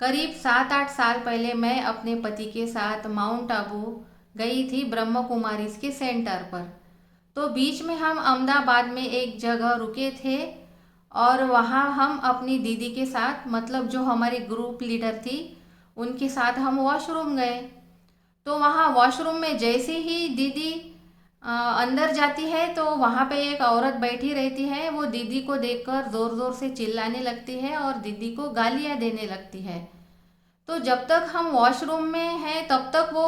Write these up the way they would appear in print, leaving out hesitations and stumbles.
करीब 7-8 साल पहले मैं अपने पति के साथ माउंट आबू गई थी, ब्रह्म कुमारीज के सेंटर पर। तो बीच में हम अहमदाबाद में एक जगह रुके थे और वहाँ हम अपनी दीदी के साथ, मतलब जो हमारी ग्रुप लीडर थी, उनके साथ हम वॉशरूम गए। तो वहाँ वॉशरूम में जैसे ही दीदी अंदर जाती है तो वहाँ पे एक औरत बैठी रहती है। वो दीदी को देखकर ज़ोर ज़ोर से चिल्लाने लगती है और दीदी को गालियाँ देने लगती है। तो जब तक हम वॉशरूम में हैं तब तक वो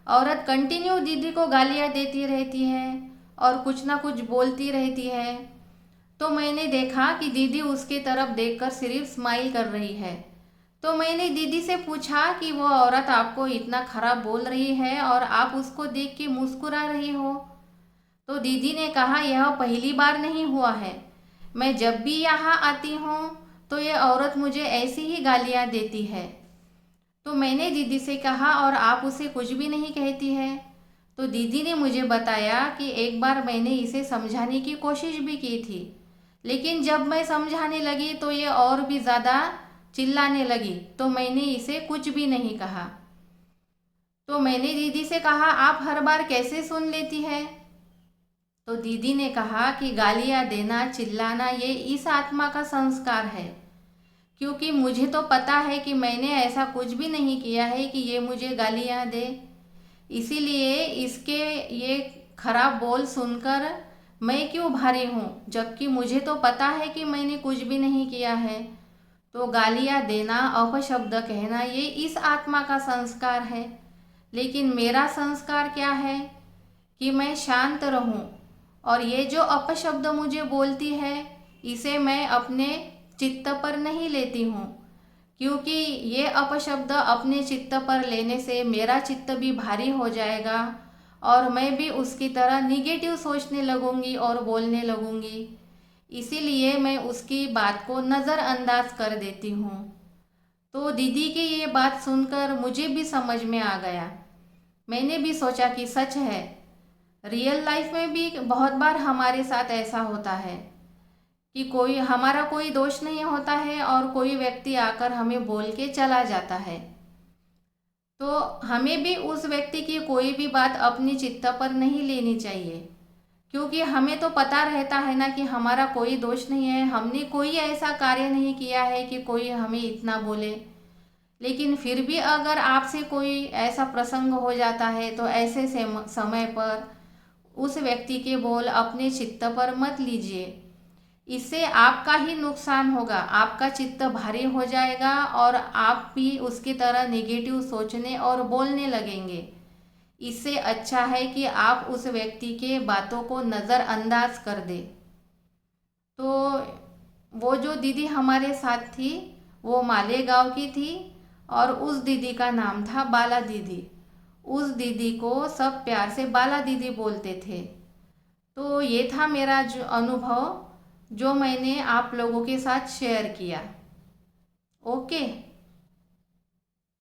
औरत कंटिन्यू दीदी को गालियाँ देती रहती है और कुछ ना कुछ बोलती रहती है। तो मैंने देखा कि दीदी उसके तरफ देखकर सिर्फ स्माइल कर रही है। तो मैंने दीदी से पूछा कि वो औरत आपको इतना खराब बोल रही है और आप उसको देख के मुस्कुरा रही हो। तो दीदी ने कहा, यह पहली बार नहीं हुआ है, मैं जब भी यहाँ आती हूँ तो ये औरत मुझे ऐसी ही गालियाँ देती है। तो मैंने दीदी से कहा, और आप उसे कुछ भी नहीं कहती है? तो दीदी ने मुझे बताया कि एक बार मैंने इसे समझाने की कोशिश भी की थी, लेकिन जब मैं समझाने लगी तो ये और भी ज़्यादा चिल्लाने लगी, तो मैंने इसे कुछ भी नहीं कहा। तो मैंने दीदी से कहा, आप हर बार कैसे सुन लेती है? तो दीदी ने कहा कि गालियाँ देना, चिल्लाना ये इस आत्मा का संस्कार है, क्योंकि मुझे तो पता है कि मैंने ऐसा कुछ भी नहीं किया है कि ये मुझे गालियाँ दे। इसीलिए इसके ये खराब बोल सुनकर मैं क्यों भारी हूँ, जबकि मुझे तो पता है कि मैंने कुछ भी नहीं किया है। तो गालियाँ देना, अपशब्द कहना ये इस आत्मा का संस्कार है। लेकिन मेरा संस्कार क्या है कि मैं शांत रहूं, और ये जो अपशब्द मुझे बोलती है इसे मैं अपने चित्त पर नहीं लेती हूँ, क्योंकि ये अपशब्द अपने चित्त पर लेने से मेरा चित्त भी भारी हो जाएगा और मैं भी उसकी तरह निगेटिव सोचने लगूंगी और बोलने लगूंगी। इसीलिए मैं उसकी बात को नज़रअंदाज कर देती हूँ। तो दीदी की ये बात सुनकर मुझे भी समझ में आ गया। मैंने भी सोचा कि सच है, रियल लाइफ में भी बहुत बार हमारे साथ ऐसा होता है कि हमारा कोई दोष नहीं होता है और कोई व्यक्ति आकर हमें बोल के चला जाता है। तो हमें भी उस व्यक्ति की कोई भी बात अपनी चित्त पर नहीं लेनी चाहिए, क्योंकि हमें तो पता रहता है ना कि हमारा कोई दोष नहीं है, हमने कोई ऐसा कार्य नहीं किया है कि कोई हमें इतना बोले। लेकिन फिर भी अगर आपसे कोई ऐसा प्रसंग हो जाता है तो ऐसे समय पर उस व्यक्ति के बोल अपने चित्त पर मत लीजिए। इससे आपका ही नुकसान होगा, आपका चित्त भारी हो जाएगा और आप भी उसकी तरह नेगेटिव सोचने और बोलने लगेंगे। इससे अच्छा है कि आप उस व्यक्ति के बातों को नज़रअंदाज कर दें। तो वो जो दीदी हमारे साथ थी वो मालेगांव की थी और उस दीदी का नाम था बाला दीदी। उस दीदी को सब प्यार से बाला दीदी बोलते थे। तो ये था मेरा जो अनुभव जो मैंने आप लोगों के साथ शेयर किया। ओके।